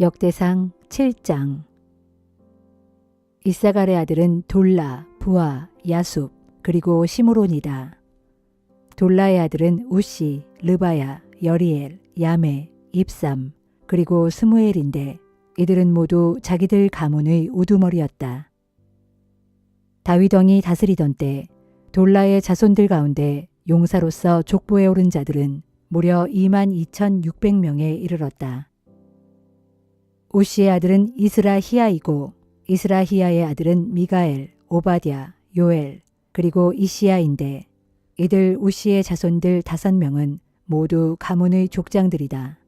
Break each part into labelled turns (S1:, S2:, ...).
S1: 역대상 7장. 이사갈의 아들은 돌라, 부아, 야숲, 그리고 시므론이다. 돌라의 아들은 우시, 르바야, 여리엘, 야메, 입삼, 그리고 스무엘인데 이들은 모두 자기들 가문의 우두머리였다. 다윗 왕이 다스리던 때 돌라의 자손들 가운데 용사로서 족보에 오른 자들은 무려 22,600명에 이르렀다. 우시의 아들은 이스라히야이고 이스라히야의 아들은 미가엘, 오바댜, 요엘, 그리고 이시야인데 이들 우시의 자손들 5명은 모두 가문의 족장들이다.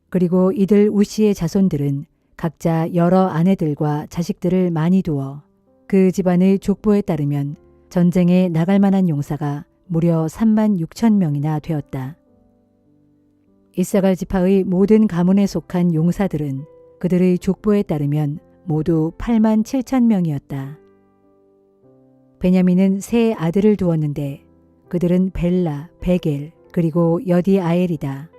S1: 그리고 이들 우시의 자손들은 각자 여러 아내들과 자식들을 많이 두어 그 집안의 족보에 따르면 전쟁에 나갈 만한 용사가 무려 36,000명이나 되었다. 이사갈 지파의 모든 가문에 속한 용사들은 그들의 족보에 따르면 모두 87,000명이었다. 베냐민은 세 아들을 두었는데 그들은 벨라, 베겔, 그리고 여디아엘이다.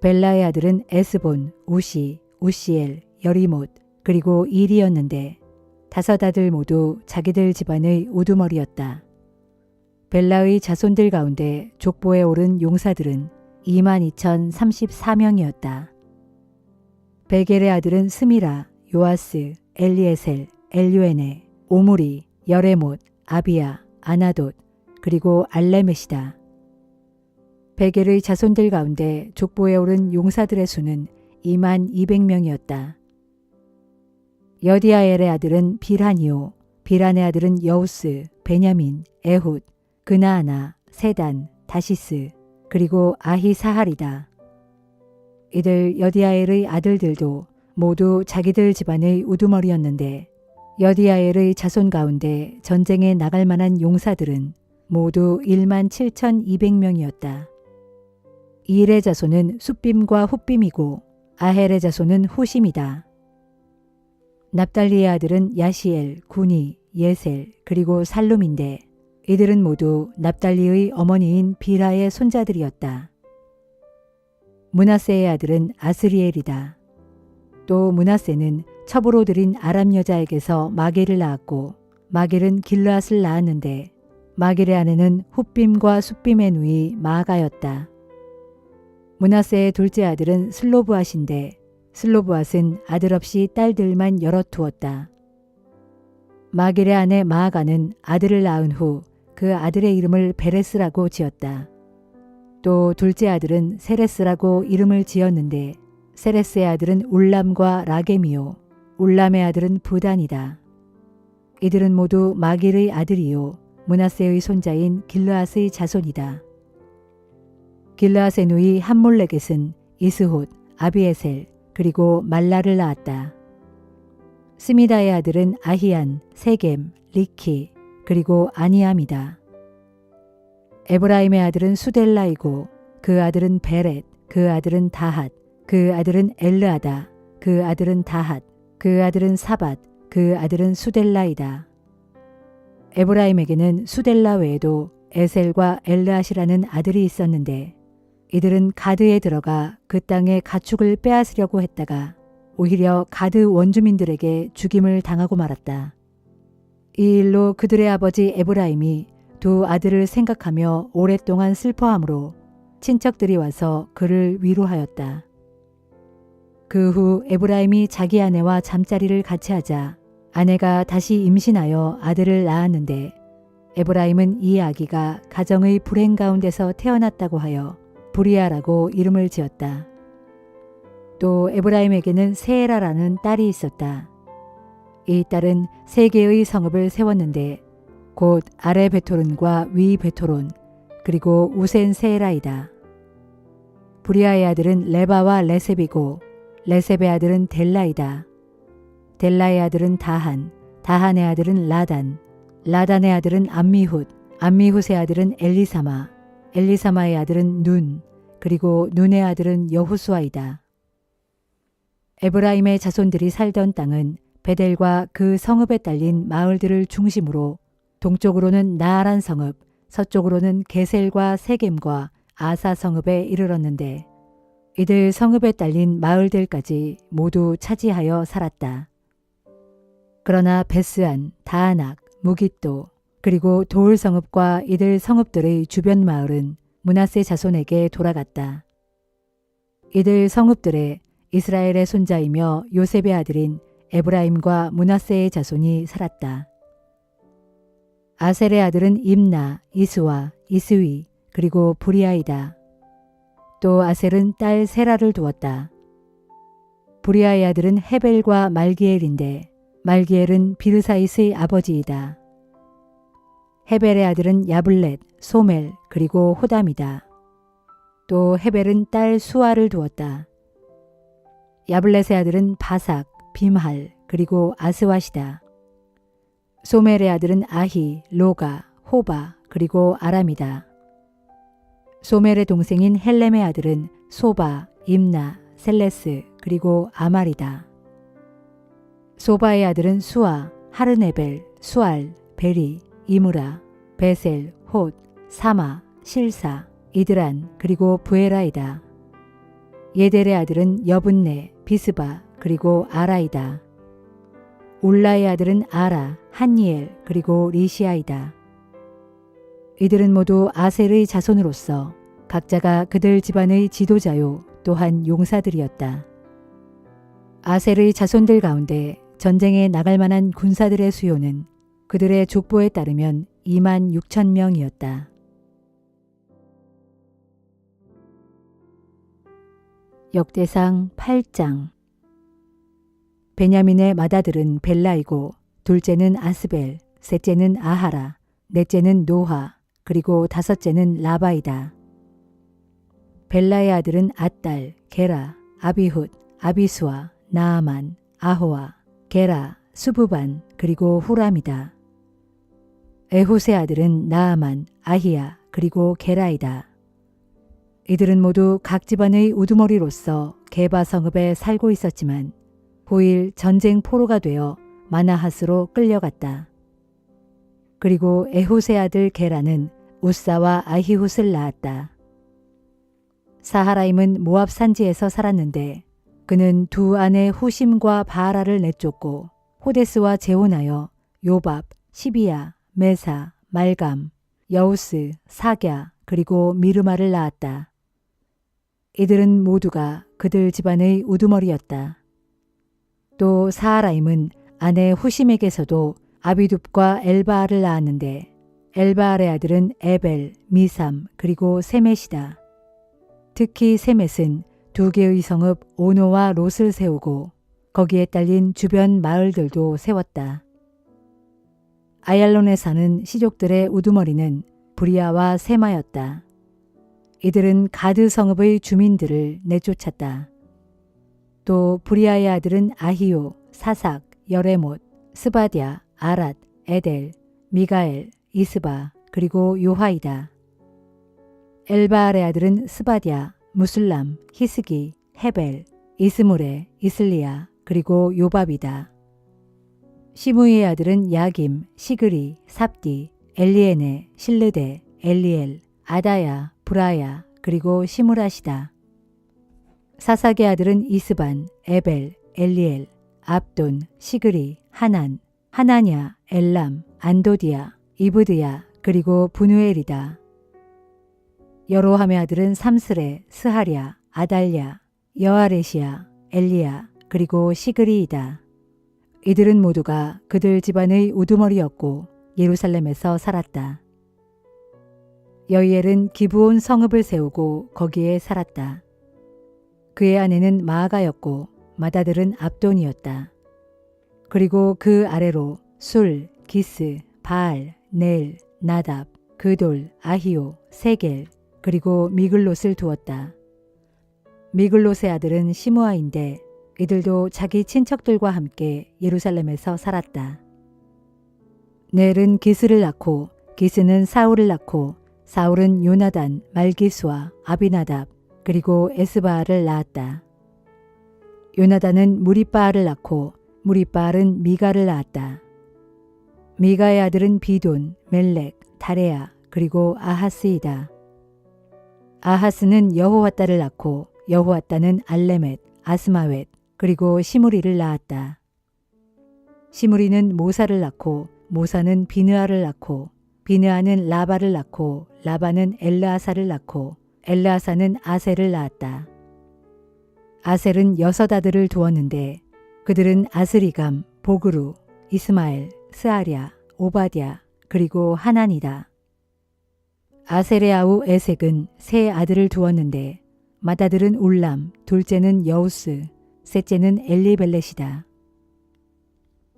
S1: 벨라의 아들은 에스본, 우시, 우시엘, 여리못, 그리고 일이었는데 5 아들 모두 자기들 집안의 우두머리였다. 벨라의 자손들 가운데 족보에 오른 용사들은 22,034명이었다. 베겔의 아들은 스미라, 요아스, 엘리에셀, 엘유에네, 오므리, 여레못, 아비야, 아나돗, 그리고 알레멧이다. 베겔의 자손들 가운데 족보에 오른 용사들의 수는 22,000명이었다. 여디아엘의 아들은 빌하니오, 빌한의 아들은 여우스, 베냐민, 에훗, 그나아나, 세단, 다시스, 그리고 아히사할이다. 이들 여디아엘의 아들들도 모두 자기들 집안의 우두머리였는데 여디아엘의 자손 가운데 전쟁에 나갈 만한 용사들은 모두 17,200명이었다. 일의 자손은 숫빔과 훗빔이고 아헬의 자손은 후심이다. 납달리의 아들은 야시엘, 구니, 예셀, 그리고 살룸인데 이들은 모두 납달리의 어머니인 비라의 손자들이었다. 므낫세의 아들은 아스리엘이다. 또 므낫세는 첩으로 들인 아람 여자에게서 마겔을 낳았고 마겔은 길르앗을 낳았는데 마겔의 아내는 훗빔과 숫빔의 누이 마아가였다. 므낫세의 둘째 아들은 슬로브앗인데 슬로브앗은 아들 없이 딸들만 여럿 두었다. 마겔의 아내 마아가는 아들을 낳은 후 그 아들의 이름을 베레스라고 지었다. 또 둘째 아들은 세레스라고 이름을 지었는데 세레스의 아들은 울람과 라겜이요 울람의 아들은 부단이다. 이들은 모두 마길의 아들이요 므낫세의 손자인 길르앗의 자손이다. 길르앗의 누이 함몰레겟은 이스톳, 아비에셀, 그리고 말라를 낳았다. 스미다의 아들은 아히안, 세겜, 리키, 그리고 아니암이다. 에브라임의 아들은 수델라이고 그 아들은 베렛, 그 아들은 다핫, 그 아들은 엘르아다, 그 아들은 다핫, 그 아들은 사밧, 그 아들은 수델라이다. 에브라임에게는 수델라 외에도 에셀과 엘르앗이라는 아들이 있었는데 이들은 가드에 들어가 그 땅의 가축을 빼앗으려고 했다가 오히려 가드 원주민들에게 죽임을 당하고 말았다. 이 일로 그들의 아버지 에브라임이 2 아들을 생각하며 오랫동안 슬퍼하므로 친척들이 와서 그를 위로하였다. 그 후 에브라임이 자기 아내와 잠자리를 같이 하자 아내가 다시 임신하여 아들을 낳았는데 에브라임은 이 아기가 가정의 불행 가운데서 태어났다고 하여 브리아라고 이름을 지었다. 또 에브라임에게는 세에라라는 딸이 있었다. 이 딸은 3개의 성읍을 세웠는데 곧 아래 베토론과 위 베토론 그리고 우센 세에라이다. 브리아의 아들은 레바와 레셉이고 레셉의 아들은 델라이다. 델라의 아들은 다한, 다한의 아들은 라단, 라단의 아들은 암미훗, 암미훗의 아들은 엘리사마, 엘리사마의 아들은 눈, 그리고 눈의 아들은 여후수아이다. 에브라임의 자손들이 살던 땅은 베델과 그 성읍에 딸린 마을들을 중심으로 동쪽으로는 나아란 성읍, 서쪽으로는 게셀과 세겜과 아사 성읍에 이르렀는데 이들 성읍에 딸린 마을들까지 모두 차지하여 살았다. 그러나 베스안, 다아낙, 무깃도 그리고 도울 성읍과 이들 성읍들의 주변 마을은 므낫세 자손에게 돌아갔다. 이들 성읍들에 이스라엘의 손자이며 요셉의 아들인 에브라임과 므낫세의 자손이 살았다. 아셀의 아들은 임나, 이스와, 이스위 그리고 부리아이다. 또 아셀은 딸 세라를 두었다. 부리아의 아들은 헤벨과 말기엘인데 말기엘은 비르사잇의 아버지이다. 헤벨의 아들은 야블렛, 소멜 그리고 호담이다. 또 헤벨은 딸 수아를 두었다. 야블렛의 아들은 바삭, 빔할 그리고 아스왓이다. 소멜의 아들은 아히, 로가, 호바 그리고 아람이다. 소멜의 동생인 헬렘의 아들은 소바, 임나, 셀레스 그리고 아말이다. 소바의 아들은 수아, 하르네벨, 수알, 베리, 이무라, 베셀, 톳, 사마, 실사, 이드란 그리고 부에라이다. 예델의 아들은 여분네, 비스바 그리고 아라이다. 울라의 아들은 아라, 한니엘 그리고 리시아이다. 이들은 모두 아셀의 자손으로서 각자가 그들 집안의 지도자요 또한 용사들이었다. 아셀의 자손들 가운데 전쟁에 나갈 만한 군사들의 수요는 그들의 족보에 따르면 2만 6천 명이었다. 역대상 8장. 베냐민의 맏아들은 벨라이고 둘째는 아스벨, 셋째는 아하라, 넷째는 노하, 그리고 다섯째는 라바이다. 벨라의 아들은 앗달, 게라, 아비훗, 아비수아, 나아만, 아호와, 게라, 수부반, 그리고 후람이다. 에훗의 아들은 나아만, 아히야, 그리고 게라이다. 이들은 모두 각 집안의 우두머리로서 게바 성읍에 살고 있었지만 후일 전쟁 포로가 되어 마나핫으로 끌려갔다. 그리고 에훗의 아들 게라는 우사와 아히훗을 낳았다. 사하라임은 모압 산지에서 살았는데 그는 두 아내 후심과 바하라를 내쫓고 호데스와 재혼하여 요밥, 시비야, 메사, 말감, 여우스, 사갸 그리고 미르마를 낳았다. 이들은 모두가 그들 집안의 우두머리였다. 또 사하라임은 아내 후심에게서도 아비둡과 엘바알을 낳았는데 엘바알의 아들은 에벨, 미삼 그리고 세мет이다. 특히 세멧은 두 개의 성읍 오노와 롯을 세우고 거기에 딸린 주변 마을들도 세웠다. 아얄론에 사는 시족들의 우두머리는 부리아와 세마였다. 이들은 가드 성읍의 주민들을 내쫓았다. 또 부리아의 아들은 아히오, 사삭, 여레못, 스바디아, 아랏, 에델, 미가엘, 이스바 그리고 요하이다. 엘바알의 아들은 스바디아, 무술람, 히스기, 헤벨, 이스무레, 이슬리아 그리고 요밥이다. 시므이의 아들은 야김, 시그리, 삽디, 엘리에네, 실르데, 엘리엘, 아다야, 브라야 그리고 시므라시다. 사삭의 아들은 이스반, 에벨, 엘리엘, 압돈, 시그리, 하난, 하나냐, 엘람, 안도디아, 이브드야 그리고 분우엘이다. 여로함의 아들은 삼스레, 스하랴, 아달랴, 여아레시아, 엘리야 그리고 시그리이다. 이들은 모두가 그들 집안의 우두머리였고 예루살렘에서 살았다. 여이엘은 기브온 성읍을 세우고 거기에 살았다. 그의 아내는 마아가였고 맏아들은 압돈이었다. 그리고 그 아래로 술, 기스, 바알, 넬, 나답, 그돌, 아히오, 세겔 그리고 미글롯을 두었다. 미글롯의 아들은 시므아인데 이들도 자기 친척들과 함께 예루살렘에서 살았다. 넬은 기스를 낳고 기스는 사울을 낳고 사울은 요나단, 말기수와 아비나답 그리고 에스바알을 낳았다. 요나단은 무리바알을 낳고 무리바알은 미가를 낳았다. 미가의 아들은 비돈, 멜렉, 다레야 그리고 아하스이다. 아하스는 여호와따를 낳고 여호와따는 알레멧, 아스마웻, 그리고 시므리를 낳았다. 시므리는 모사를 낳고 모사는 비느아를 낳고 비느아는 라바를 낳고 라바는 엘르아사를 낳고 엘르아사는 아셀을 낳았다. 아셀은 6 아들을 두었는데 그들은 아스리감, 보그루, 이스마엘, 스아랴, 오바댜, 그리고 하난이다. 아셀의 아우 에색은 3 아들을 두었는데 맏아들은 울람, 둘째는 여우스, 셋째는 엘리벨렛이다.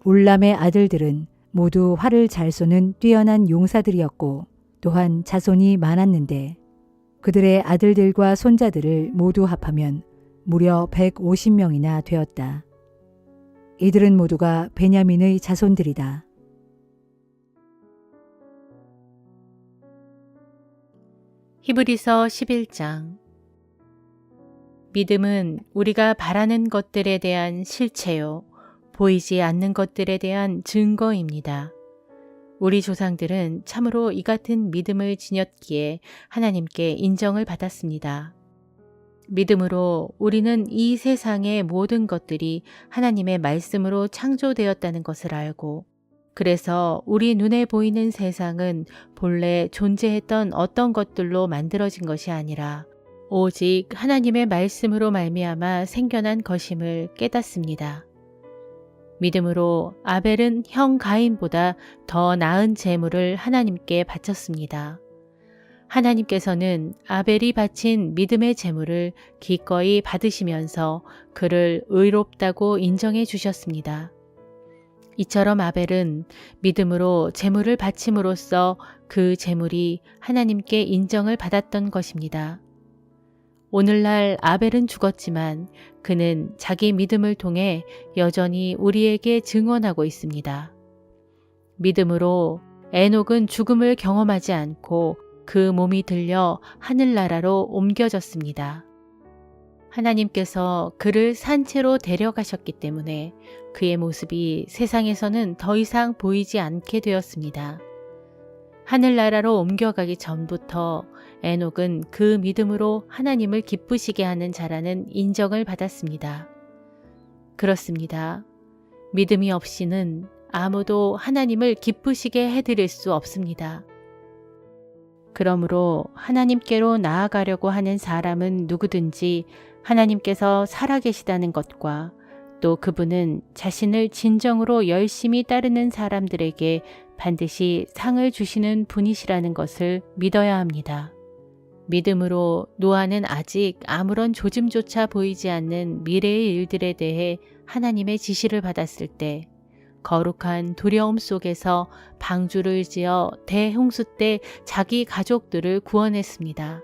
S1: 울람의 아들들은 모두 활을 잘 쏘는 뛰어난 용사들이었고 또한 자손이 많았는데 그들의 아들들과 손자들을 모두 합하면 무려 150명이나 되었다. 이들은 모두가 베냐민의 자손들이다.
S2: 히브리서 11장. 믿음은 우리가 바라는 것들에 대한 실체요, 보이지 않는 것들에 대한 증거입니다. 우리 조상들은 참으로 이 같은 믿음을 지녔기에 하나님께 인정을 받았습니다. 믿음으로 우리는 이 세상의 모든 것들이 하나님의 말씀으로 창조되었다는 것을 알고, 그래서 우리 눈에 보이는 세상은 본래 존재했던 어떤 것들로 만들어진 것이 아니라 오직 하나님의 말씀으로 말미암아 생겨난 것임을 깨닫습니다. 믿음으로 아벨은 형 가인보다 더 나은 제물을 하나님께 바쳤습니다. 하나님께서는 아벨이 바친 믿음의 제물을 기꺼이 받으시면서 그를 의롭다고 인정해 주셨습니다. 이처럼 아벨은 믿음으로 제물을 바침으로써 그 제물이 하나님께 인정을 받았던 것입니다. 오늘날 아벨은 죽었지만 그는 자기 믿음을 통해 여전히 우리에게 증언하고 있습니다. 믿음으로 에녹은 죽음을 경험하지 않고 그 몸이 들려 하늘나라로 옮겨졌습니다. 하나님께서 그를 산채로 데려가셨기 때문에 그의 모습이 세상에서는 더 이상 보이지 않게 되었습니다. 하늘나라로 옮겨가기 전부터 에녹은 그 믿음으로 하나님을 기쁘시게 하는 자라는 인정을 받았습니다. 그렇습니다. 믿음이 없이는 아무도 하나님을 기쁘시게 해드릴 수 없습니다. 그러므로 하나님께로 나아가려고 하는 사람은 누구든지 하나님께서 살아계시다는 것과 또 그분은 자신을 진정으로 열심히 따르는 사람들에게 반드시 상을 주시는 분이시라는 것을 믿어야 합니다. 믿음으로 노아는 아직 아무런 조짐조차 보이지 않는 미래의 일들에 대해 하나님의 지시를 받았을 때 거룩한 두려움 속에서 방주를 지어 대홍수 때 자기 가족들을 구원했습니다.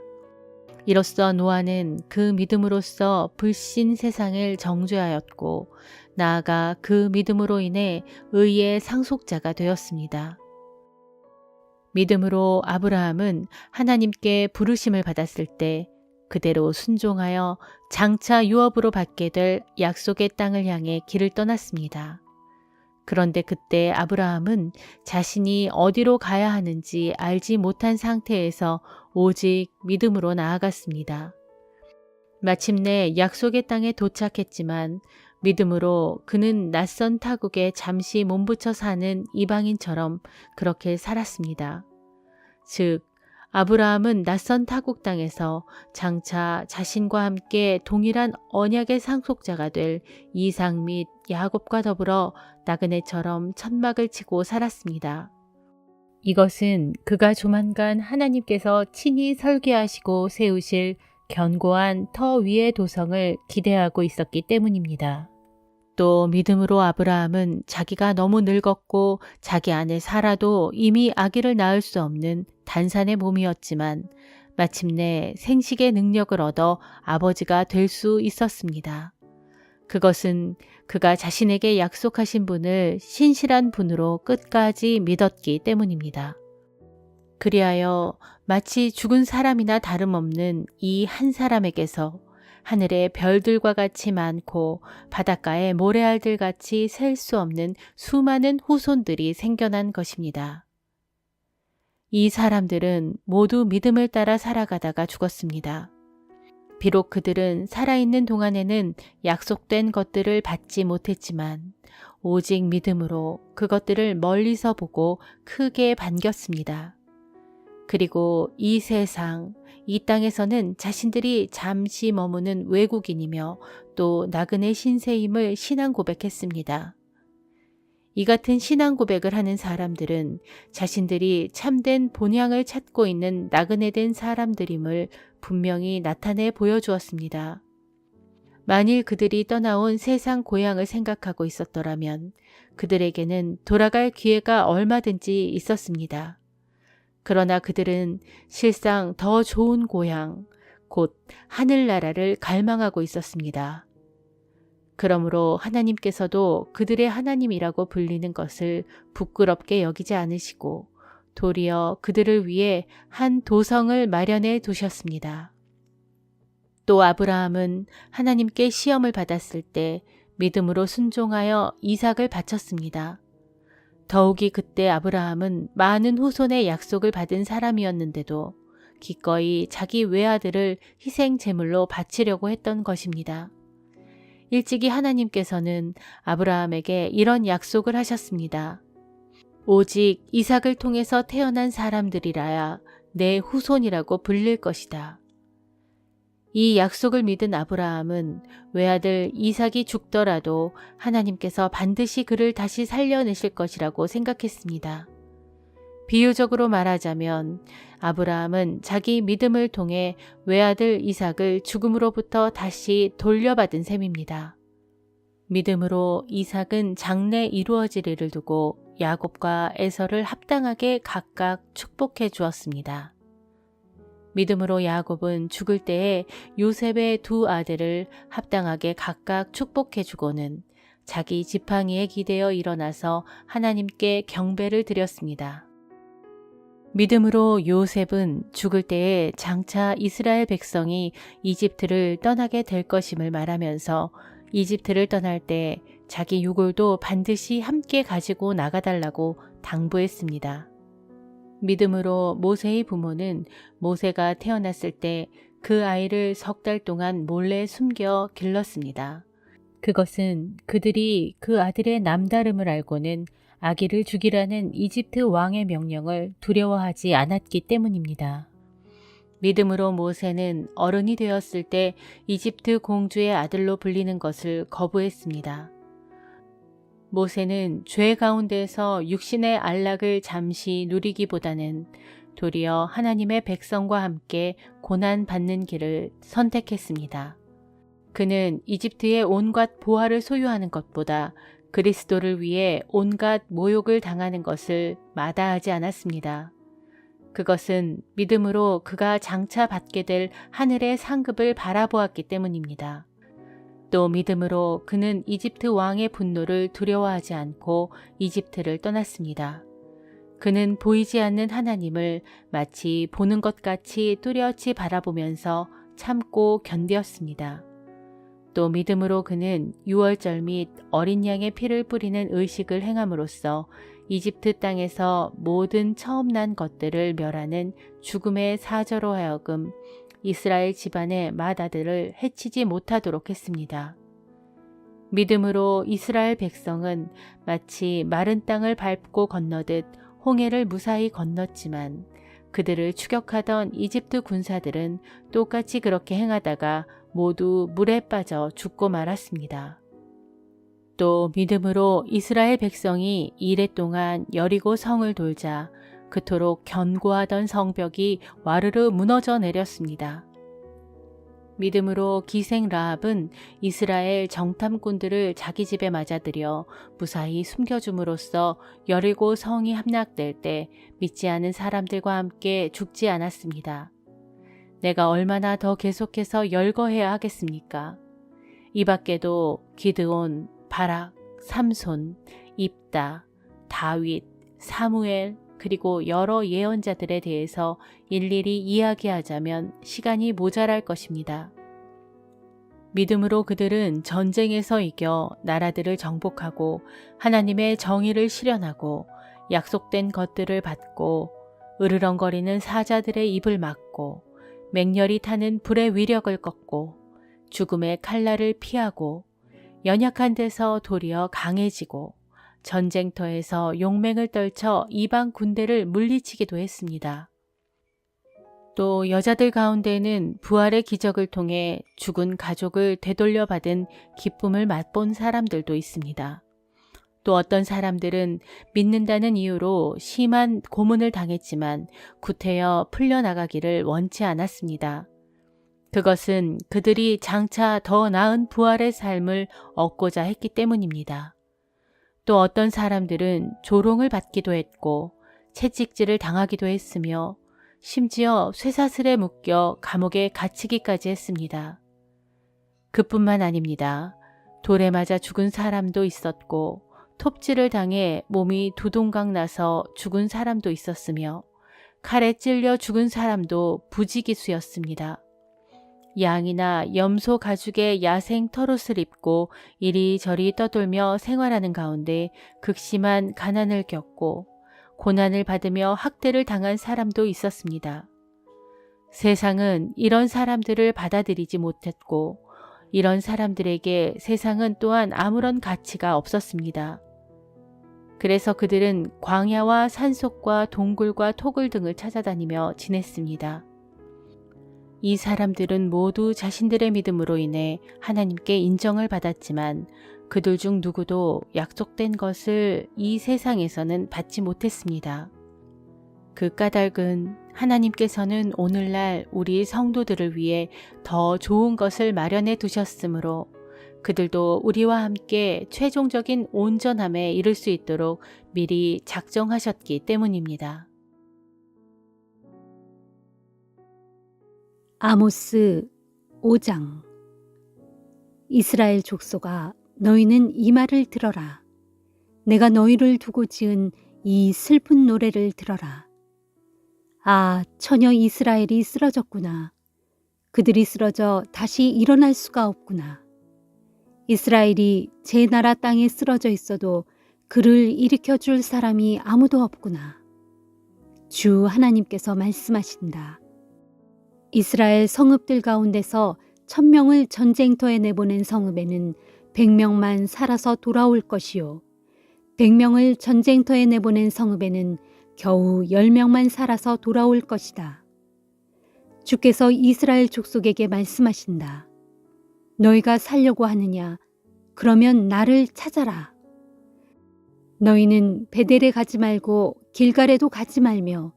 S2: 이로써 노아는 그 믿음으로써 불신 세상을 정죄하였고 나아가 그 믿음으로 인해 의의 상속자가 되었습니다. 믿음으로 아브라함은 하나님께 부르심을 받았을 때 그대로 순종하여 장차 유업으로 받게 될 약속의 땅을 향해 길을 떠났습니다. 그런데 그때 아브라함은 자신이 어디로 가야 하는지 알지 못한 상태에서 오직 믿음으로 나아갔습니다. 마침내 약속의 땅에 도착했지만 믿음으로 그는 낯선 타국에 잠시 몸붙여 사는 이방인처럼 그렇게 살았습니다. 즉, 아브라함은 낯선 타국 땅에서 장차 자신과 함께 동일한 언약의 상속자가 될 이삭 및 야곱과 더불어 나그네처럼 천막을 치고 살았습니다. 이것은 그가 조만간 하나님께서 친히 설계하시고 세우실 견고한 터 위의 도성을 기대하고 있었기 때문입니다. 또 믿음으로 아브라함은 자기가 너무 늙었고 자기 안에 살아도 이미 아기를 낳을 수 없는 단산의 몸이었지만 마침내 생식의 능력을 얻어 아버지가 될 수 있었습니다. 그것은 그가 자신에게 약속하신 분을 신실한 분으로 끝까지 믿었기 때문입니다. 그리하여 마치 죽은 사람이나 다름없는 이 한 사람에게서 하늘의 별들과 같이 많고 바닷가의 모래알들 같이 셀 수 없는 수많은 후손들이 생겨난 것입니다. 이 사람들은 모두 믿음을 따라 살아가다가 죽었습니다. 비록 그들은 살아있는 동안에는 약속된 것들을 받지 못했지만 오직 믿음으로 그것들을 멀리서 보고 크게 반겼습니다. 그리고 이 세상, 이 땅에서는 자신들이 잠시 머무는 외국인이며 또 나그네 신세임을 신앙 고백했습니다. 이 같은 신앙 고백을 하는 사람들은 자신들이 참된 본향을 찾고 있는 나그네된 사람들임을 분명히 나타내 보여주었습니다. 만일 그들이 떠나온 세상 고향을 생각하고 있었더라면 그들에게는 돌아갈 기회가 얼마든지 있었습니다. 그러나 그들은 실상 더 좋은 고향, 곧 하늘나라를 갈망하고 있었습니다. 그러므로 하나님께서도 그들의 하나님이라고 불리는 것을 부끄럽게 여기지 않으시고 도리어 그들을 위해 한 도성을 마련해 두셨습니다. 또 아브라함은 하나님께 시험을 받았을 때 믿음으로 순종하여 이삭을 바쳤습니다. 더욱이 그때 아브라함은 많은 후손의 약속을 받은 사람이었는데도 기꺼이 자기 외아들을 희생 제물로 바치려고 했던 것입니다. 일찍이 하나님께서는 아브라함에게 이런 약속을 하셨습니다. 오직 이삭을 통해서 태어난 사람들이라야 내 후손이라고 불릴 것이다. 이 약속을 믿은 아브라함은 외아들 이삭이 죽더라도 하나님께서 반드시 그를 다시 살려내실 것이라고 생각했습니다. 비유적으로 말하자면 아브라함은 자기 믿음을 통해 외아들 이삭을 죽음으로부터 다시 돌려받은 셈입니다. 믿음으로 이삭은 장래 이루어질 일을 두고 야곱과 에서를 합당하게 각각 축복해 주었습니다. 믿음으로 야곱은 죽을 때에 요셉의 두 아들을 합당하게 각각 축복해 주고는 자기 지팡이에 기대어 일어나서 하나님께 경배를 드렸습니다. 믿음으로 요셉은 죽을 때에 장차 이스라엘 백성이 이집트를 떠나게 될 것임을 말하면서 이집트를 떠날 때 자기 유골도 반드시 함께 가지고 나가달라고 당부했습니다. 믿음으로 모세의 부모는 모세가 태어났을 때 그 아이를 3달 동안 몰래 숨겨 길렀습니다. 그것은 그들이 그 아들의 남다름을 알고는 아기를 죽이라는 이집트 왕의 명령을 두려워하지 않았기 때문입니다. 믿음으로 모세는 어른이 되었을 때 이집트 공주의 아들로 불리는 것을 거부했습니다. 모세는 죄 가운데서 육신의 안락을 잠시 누리기보다는 도리어 하나님의 백성과 함께 고난받는 길을 선택했습니다. 그는 이집트의 온갖 보화를 소유하는 것보다 그리스도를 위해 온갖 모욕을 당하는 것을 마다하지 않았습니다. 그것은 믿음으로 그가 장차 받게 될 하늘의 상급을 바라보았기 때문입니다. 또 믿음으로 그는 이집트 왕의 분노를 두려워하지 않고 이집트를 떠났습니다. 그는 보이지 않는 하나님을 마치 보는 것 같이 뚜렷이 바라보면서 참고 견디었습니다. 또 믿음으로 그는 유월절 및 어린 양의 피를 뿌리는 의식을 행함으로써 이집트 땅에서 모든 처음 난 것들을 멸하는 죽음의 사저로 하여금 이스라엘 집안의 맏아들을 해치지 못하도록 했습니다. 믿음으로 이스라엘 백성은 마치 마른 땅을 밟고 건너듯 홍해를 무사히 건넜지만 그들을 추격하던 이집트 군사들은 똑같이 그렇게 행하다가 모두 물에 빠져 죽고 말았습니다. 또 믿음으로 이스라엘 백성이 이레 동안 여리고 성을 돌자 그토록 견고하던 성벽이 와르르 무너져 내렸습니다. 믿음으로 기생 라합은 이스라엘 정탐꾼들을 자기 집에 맞아들여 무사히 숨겨줌으로써 여리고 성이 함락될 때 믿지 않은 사람들과 함께 죽지 않았습니다. 내가 얼마나 더 계속해서 열거해야 하겠습니까? 이 밖에도 기드온, 바락, 삼손, 입다, 다윗, 사무엘, 그리고 여러 예언자들에 대해서 일일이 이야기하자면 시간이 모자랄 것입니다. 믿음으로 그들은 전쟁에서 이겨 나라들을 정복하고 하나님의 정의를 실현하고 약속된 것들을 받고 으르렁거리는 사자들의 입을 막고 맹렬히 타는 불의 위력을 꺾고 죽음의 칼날을 피하고 연약한 데서 도리어 강해지고 전쟁터에서 용맹을 떨쳐 이방 군대를 물리치기도 했습니다. 또 여자들 가운데는 부활의 기적을 통해 죽은 가족을 되돌려받은 기쁨을 맛본 사람들도 있습니다. 또 어떤 사람들은 믿는다는 이유로 심한 고문을 당했지만 구태여 풀려나가기를 원치 않았습니다. 그것은 그들이 장차 더 나은 부활의 삶을 얻고자 했기 때문입니다. 또 어떤 사람들은 조롱을 받기도 했고 채찍질을 당하기도 했으며 심지어 쇠사슬에 묶여 감옥에 갇히기까지 했습니다. 그뿐만 아닙니다. 돌에 맞아 죽은 사람도 있었고 톱질을 당해 몸이 두동강 나서 죽은 사람도 있었으며 칼에 찔려 죽은 사람도 부지기수였습니다. 양이나 염소 가죽의 야생 털옷을 입고 이리저리 떠돌며 생활하는 가운데 극심한 가난을 겪고 고난을 받으며 학대를 당한 사람도 있었습니다. 세상은 이런 사람들을 받아들이지 못했고 이런 사람들에게 세상은 또한 아무런 가치가 없었습니다. 그래서 그들은 광야와 산속과 동굴과 토굴 등을 찾아다니며 지냈습니다. 이 사람들은 모두 자신들의 믿음으로 인해 하나님께 인정을 받았지만 그들 중 누구도 약속된 것을 이 세상에서는 받지 못했습니다. 그 까닭은 하나님께서는 오늘날 우리 성도들을 위해 더 좋은 것을 마련해 두셨으므로 그들도 우리와 함께 최종적인 온전함에 이를 수 있도록 미리 작정하셨기 때문입니다.
S3: 아모스 5장. 이스라엘 족속아, 너희는 이 말을 들어라. 내가 너희를 두고 지은 이 슬픈 노래를 들어라. 아, 처녀 이스라엘이 쓰러졌구나. 그들이 쓰러져 다시 일어날 수가 없구나. 이스라엘이 제 나라 땅에 쓰러져 있어도 그를 일으켜 줄 사람이 아무도 없구나. 주 하나님께서 말씀하신다. 이스라엘 성읍들 가운데서 1000명을 전쟁터에 내보낸 성읍에는 100명만 살아서 돌아올 것이요 100명을 전쟁터에 내보낸 성읍에는 겨우 10명만 살아서 돌아올 것이다. 주께서 이스라엘 족속에게 말씀하신다. 너희가 살려고 하느냐? 그러면 나를 찾아라. 너희는 베델에 가지 말고 길갈에도 가지 말며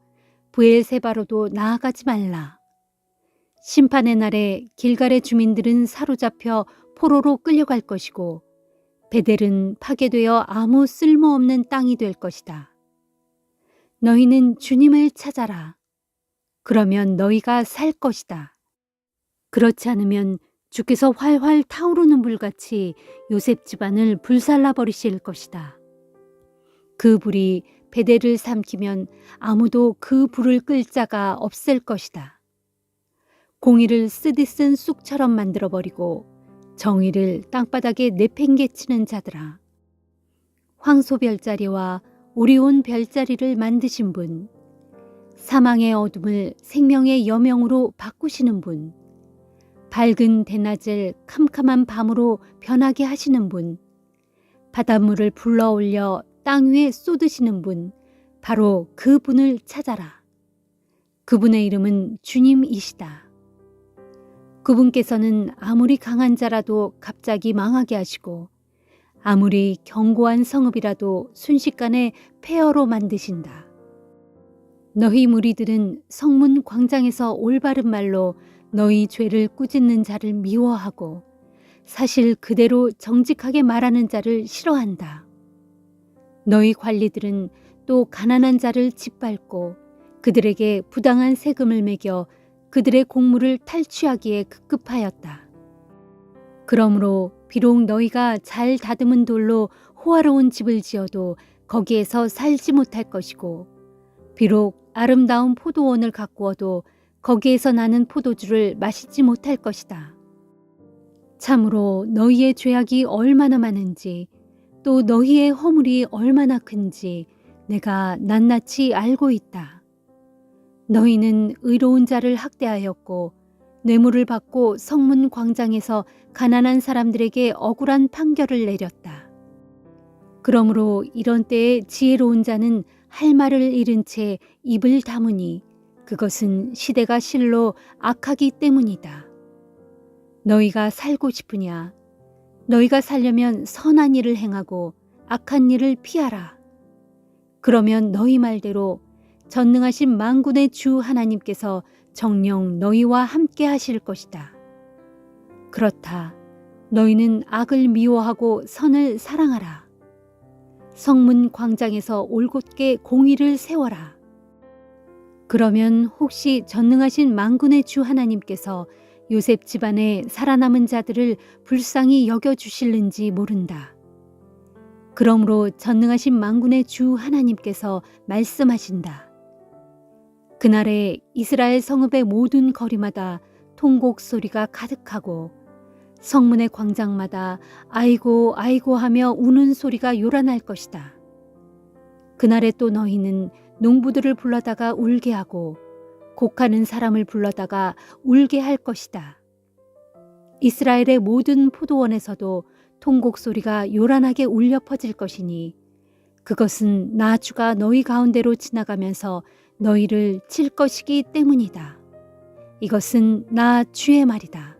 S3: 브엘세바로도 나아가지 말라. 심판의 날에 길갈의 주민들은 사로잡혀 포로로 끌려갈 것이고 베델은 파괴되어 아무 쓸모없는 땅이 될 것이다. 너희는 주님을 찾아라. 그러면 너희가 살 것이다. 그렇지 않으면 주께서 활활 타오르는 불같이 요셉 집안을 불살라 버리실 것이다. 그 불이 베델을 삼키면 아무도 그 불을 끌 자가 없을 것이다. 공의를 쓰디 쓴 쑥처럼 만들어버리고 정의를 땅바닥에 내팽개치는 자들아. 황소별자리와 오리온 별자리를 만드신 분, 사망의 어둠을 생명의 여명으로 바꾸시는 분, 밝은 대낮을 캄캄한 밤으로 변하게 하시는 분, 바닷물을 불러올려 땅 위에 쏟으시는 분, 바로 그 분을 찾아라. 그분의 이름은 주님이시다. 그분께서는 아무리 강한 자라도 갑자기 망하게 하시고 아무리 견고한 성읍이라도 순식간에 폐허로 만드신다. 너희 무리들은 성문 광장에서 올바른 말로 너희 죄를 꾸짖는 자를 미워하고 사실 그대로 정직하게 말하는 자를 싫어한다. 너희 관리들은 또 가난한 자를 짓밟고 그들에게 부당한 세금을 매겨 그들의 공물을 탈취하기에 급급하였다. 그러므로 비록 너희가 잘 다듬은 돌로 호화로운 집을 지어도 거기에서 살지 못할 것이고 비록 아름다운 포도원을 가꾸어도 거기에서 나는 포도주를 마시지 못할 것이다. 참으로 너희의 죄악이 얼마나 많은지 또 너희의 허물이 얼마나 큰지 내가 낱낱이 알고 있다. 너희는 의로운 자를 학대하였고 뇌물을 받고 성문 광장에서 가난한 사람들에게 억울한 판결을 내렸다. 그러므로 이런 때에 지혜로운 자는 할 말을 잃은 채 입을 다무니 그것은 시대가 실로 악하기 때문이다. 너희가 살고 싶으냐? 너희가 살려면 선한 일을 행하고 악한 일을 피하라. 그러면 너희 말대로 전능하신 만군의 주 하나님께서 정녕 너희와 함께 하실 것이다. 그렇다. 너희는 악을 미워하고 선을 사랑하라. 성문 광장에서 올곧게 공의를 세워라. 그러면 혹시 전능하신 만군의 주 하나님께서 요셉 집안의 살아남은 자들을 불쌍히 여겨주실는지 모른다. 그러므로 전능하신 만군의 주 하나님께서 말씀하신다. 그날에 이스라엘 성읍의 모든 거리마다 통곡 소리가 가득하고 성문의 광장마다 아이고 아이고 하며 우는 소리가 요란할 것이다. 그날에 또 너희는 농부들을 불러다가 울게 하고 곡하는 사람을 불러다가 울게 할 것이다. 이스라엘의 모든 포도원에서도 통곡 소리가 요란하게 울려 퍼질 것이니 그것은 나 주가 너희 가운데로 지나가면서 너희를 칠 것이기 때문이다. 이것은 나 주의 말이다.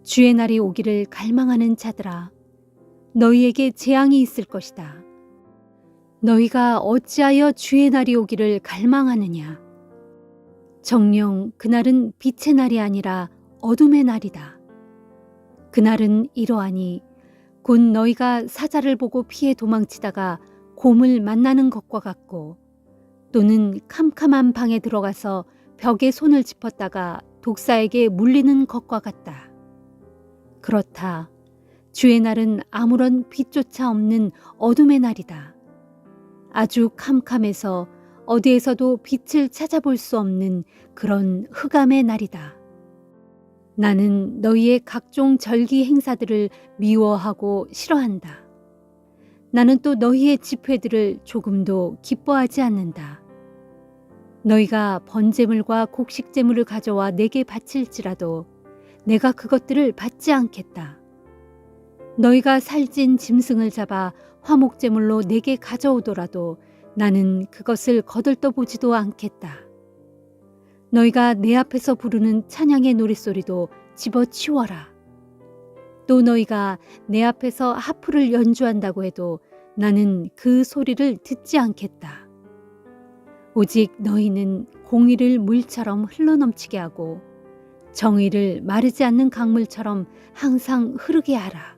S3: 주의 날이 오기를 갈망하는 자들아, 너희에게 재앙이 있을 것이다. 너희가 어찌하여 주의 날이 오기를 갈망하느냐? 정녕 그날은 빛의 날이 아니라 어둠의 날이다. 그날은 이러하니 곧 너희가 사자를 보고 피해 도망치다가 곰을 만나는 것과 같고 또는 캄캄한 방에 들어가서 벽에 손을 짚었다가 독사에게 물리는 것과 같다. 그렇다. 주의 날은 아무런 빛조차 없는 어둠의 날이다. 아주 캄캄해서 어디에서도 빛을 찾아볼 수 없는 그런 흑암의 날이다. 나는 너희의 각종 절기 행사들을 미워하고 싫어한다. 나는 또 너희의 집회들을 조금도 기뻐하지 않는다. 너희가 번제물과 곡식제물을 가져와 내게 바칠지라도 내가 그것들을 받지 않겠다. 너희가 살찐 짐승을 잡아 화목제물로 내게 가져오더라도 나는 그것을 거들떠보지도 않겠다. 너희가 내 앞에서 부르는 찬양의 노랫소리도 집어치워라. 또 너희가 내 앞에서 하프를 연주한다고 해도 나는 그 소리를 듣지 않겠다. 오직 너희는 공의를 물처럼 흘러넘치게 하고 정의를 마르지 않는 강물처럼 항상 흐르게 하라.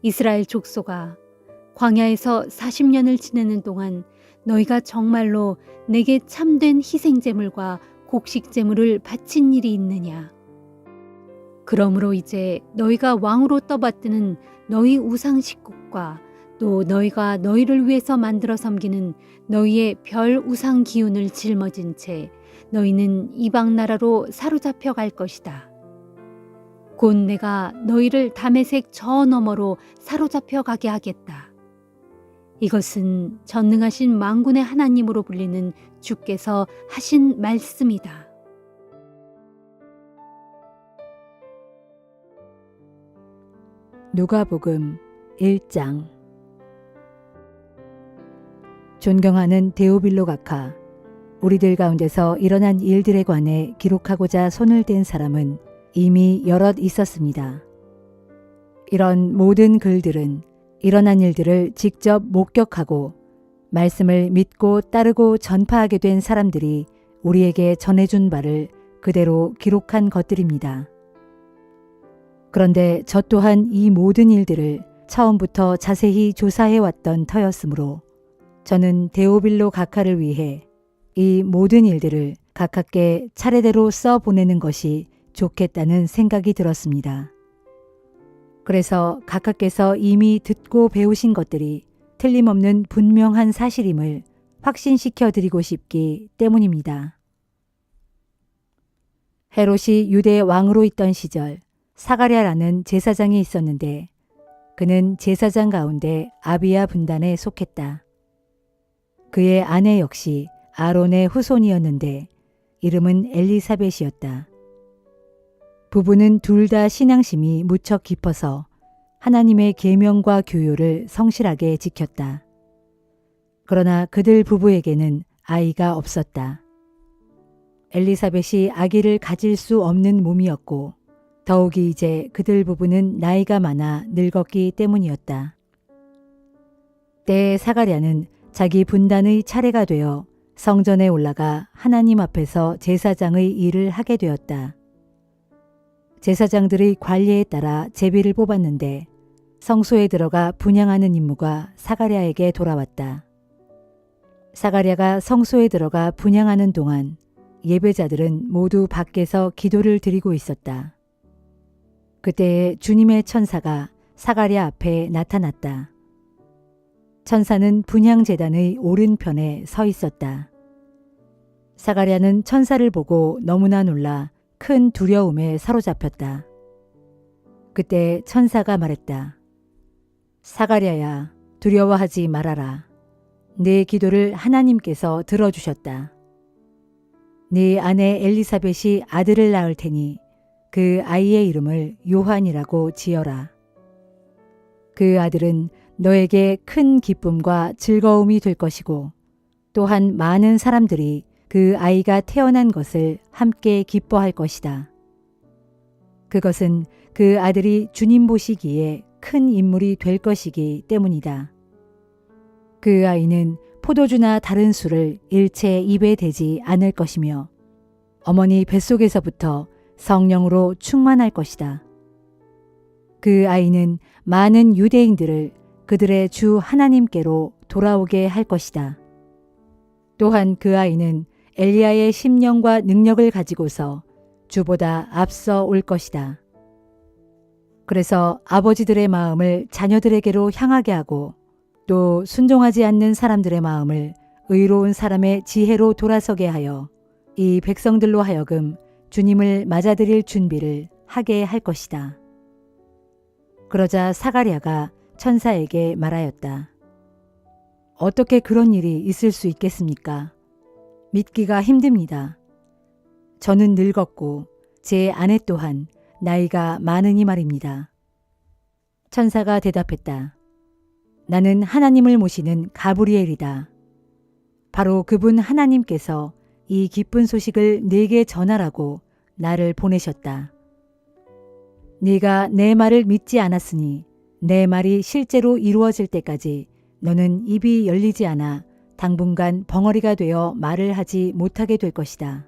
S3: 이스라엘 족속아, 광야에서 40년을 지내는 동안 너희가 정말로 내게 참된 희생제물과 곡식제물을 바친 일이 있느냐? 그러므로 이제 너희가 왕으로 떠받드는 너희 우상 식국과 또 너희가 너희를 위해서 만들어 섬기는 너희의 별 우상 기운을 짊어진 채 너희는 이방 나라로 사로잡혀 갈 것이다. 곧 내가 너희를 다메섹 저 너머로 사로잡혀 가게 하겠다. 이것은 전능하신 만군의 하나님으로 불리는 주께서 하신 말씀이다.
S1: 누가복음 1장. 존경하는 데오빌로 각하, 우리들 가운데서 일어난 일들에 관해 기록하고자 손을 댄 사람은 이미 여럿 있었습니다. 이런 모든 글들은 일어난 일들을 직접 목격하고 말씀을 믿고 따르고 전파하게 된 사람들이 우리에게 전해준 바를 그대로 기록한 것들입니다. 그런데 저 또한 이 모든 일들을 처음부터 자세히 조사해왔던 터였으므로 저는 데오빌로 각하를 위해 이 모든 일들을 각하께 차례대로 써보내는 것이 좋겠다는 생각이 들었습니다. 그래서 각하께서 이미 듣고 배우신 것들이 틀림없는 분명한 사실임을 확신시켜 드리고 싶기 때문입니다. 헤롯이 유대 왕으로 있던 시절 사가랴라는 제사장이 있었는데 그는 제사장 가운데 아비야 분단에 속했다. 그의 아내 역시 아론의 후손이었는데 이름은 엘리사벳이었다. 부부는 둘 다 신앙심이 무척 깊어서 하나님의 계명과 규율을 성실하게 지켰다. 그러나 그들 부부에게는 아이가 없었다. 엘리사벳이 아기를 가질 수 없는 몸이었고 더욱이 이제 그들 부부는 나이가 많아 늙었기 때문이었다. 때에 사가랴는 자기 분단의 차례가 되어 성전에 올라가 하나님 앞에서 제사장의 일을 하게 되었다. 제사장들의 관리에 따라 제비를 뽑았는데 성소에 들어가 분향하는 임무가 사가랴에게 돌아왔다. 사가랴가 성소에 들어가 분향하는 동안 예배자들은 모두 밖에서 기도를 드리고 있었다. 그때에 주님의 천사가 사가랴 앞에 나타났다. 천사는 분향제단의 오른편에 서 있었다. 사가랴는 천사를 보고 너무나 놀라 큰 두려움에 사로잡혔다. 그때 천사가 말했다. 사가랴야, 두려워하지 말아라. 네 기도를 하나님께서 들어주셨다. 네 아내 엘리사벳이 아들을 낳을 테니 그 아이의 이름을 요한이라고 지어라. 그 아들은 너에게 큰 기쁨과 즐거움이 될 것이고 또한 많은 사람들이 그 아이가 태어난 것을 함께 기뻐할 것이다. 그것은 그 아들이 주님 보시기에 큰 인물이 될 것이기 때문이다. 그 아이는 포도주나 다른 술을 일체 입에 대지 않을 것이며 어머니 뱃속에서부터 성령으로 충만할 것이다. 그 아이는 많은 유대인들을 그들의 주 하나님께로 돌아오게 할 것이다. 또한 그 아이는 엘리야의 심령과 능력을 가지고서 주보다 앞서 올 것이다. 그래서 아버지들의 마음을 자녀들에게로 향하게 하고 또 순종하지 않는 사람들의 마음을 의로운 사람의 지혜로 돌아서게 하여 이 백성들로 하여금 주님을 맞아들일 준비를 하게 할 것이다. 그러자 사가랴가 천사에게 말하였다. 어떻게 그런 일이 있을 수 있겠습니까? 믿기가 힘듭니다. 저는 늙었고 제 아내 또한 나이가 많으니 말입니다. 천사가 대답했다. 나는 하나님을 모시는 가브리엘이다. 바로 그분 하나님께서 이 기쁜 소식을 네게 전하라고 나를 보내셨다. 네가 내 말을 믿지 않았으니 내 말이 실제로 이루어질 때까지 너는 입이 열리지 않아 당분간 벙어리가 되어 말을 하지 못하게 될 것이다.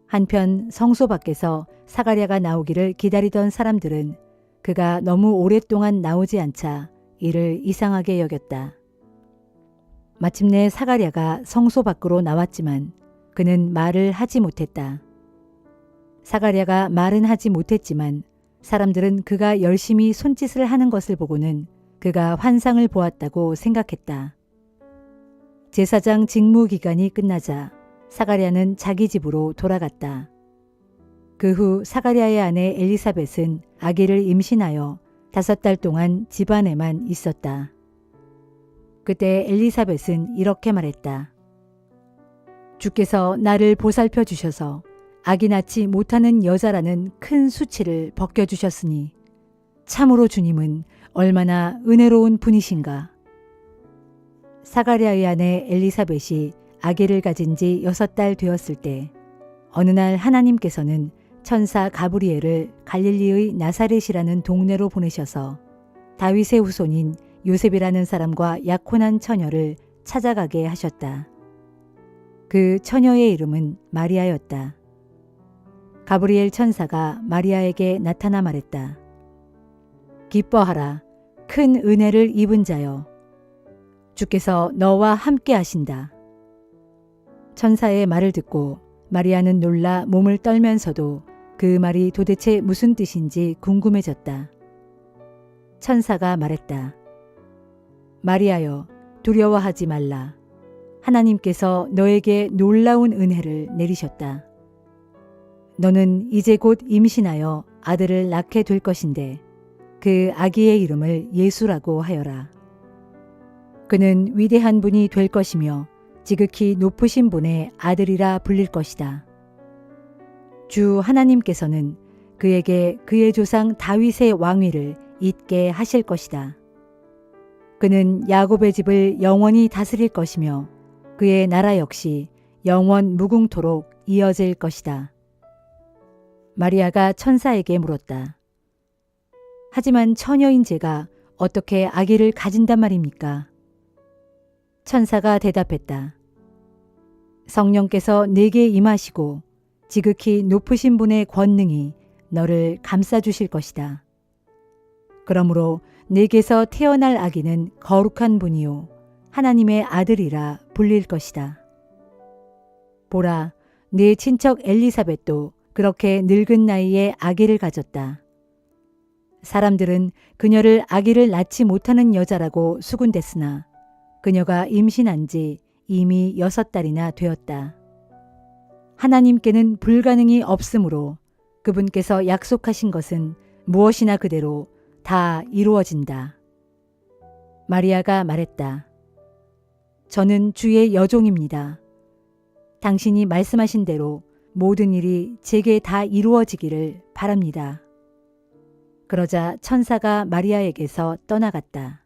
S1: 한편 성소 밖에서 사가랴가 나오기를 기다리던 사람들은 그가 너무 오랫동안 나오지 않자 이를 이상하게 여겼다. 마침내 사가랴가 성소 밖으로 나왔지만 그는 말을 하지 못했다. 사가랴가 말은 하지 못했지만 사람들은 그가 열심히 손짓을 하는 것을 보고는 그가 환상을 보았다고 생각했다. 제사장 직무 기간이 끝나자 사가랴는 자기 집으로 돌아갔다. 그 후 사가랴의 아내 엘리사벳은 아기를 임신하여 5달 동안 집안에만 있었다. 그때 엘리사벳은 이렇게 말했다. 주께서 나를 보살펴 주셔서 아기 낳지 못하는 여자라는 큰 수치를 벗겨주셨으니 참으로 주님은 얼마나 은혜로운 분이신가. 사가랴의 아내 엘리사벳이 아기를 가진 지 6달 되었을 때 어느 날 하나님께서는 천사 가브리엘을 갈릴리의 나사렛이라는 동네로 보내셔서 다윗의 후손인 요셉이라는 사람과 약혼한 처녀를 찾아가게 하셨다. 그 처녀의 이름은 마리아였다. 가브리엘 천사가 마리아에게 나타나 말했다. 기뻐하라. 큰 은혜를 입은 자여. 주께서 너와 함께 하신다. 천사의 말을 듣고 마리아는 놀라 몸을 떨면서도 그 말이 도대체 무슨 뜻인지 궁금해졌다. 천사가 말했다. 마리아여, 두려워하지 말라. 하나님께서 너에게 놀라운 은혜를 내리셨다. 너는 이제 곧 임신하여 아들을 낳게 될 것인데 그 아기의 이름을 예수라고 하여라. 그는 위대한 분이 될 것이며 지극히 높으신 분의 아들이라 불릴 것이다. 주 하나님께서는 그에게 그의 조상 다윗의 왕위를 잇게 하실 것이다. 그는 야곱의 집을 영원히 다스릴 것이며 그의 나라 역시 영원 무궁토록 이어질 것이다. 마리아가 천사에게 물었다. 하지만 처녀인 제가 어떻게 아기를 가진단 말입니까? 천사가 대답했다. 성령께서 내게 임하시고 지극히 높으신 분의 권능이 너를 감싸주실 것이다. 그러므로 내게서 태어날 아기는 거룩한 분이요 하나님의 아들이라 불릴 것이다. 보라, 네 친척 엘리사벳도 그렇게 늙은 나이에 아기를 가졌다. 사람들은 그녀를 아기를 낳지 못하는 여자라고 수군댔으나 그녀가 임신한 지 이미 6달이나 되었다. 하나님께는 불가능이 없으므로 그분께서 약속하신 것은 무엇이나 그대로 다 이루어진다. 마리아가 말했다. 저는 주의 여종입니다. 당신이 말씀하신 대로 모든 일이 제게 다 이루어지기를 바랍니다. 그러자 천사가 마리아에게서 떠나갔다.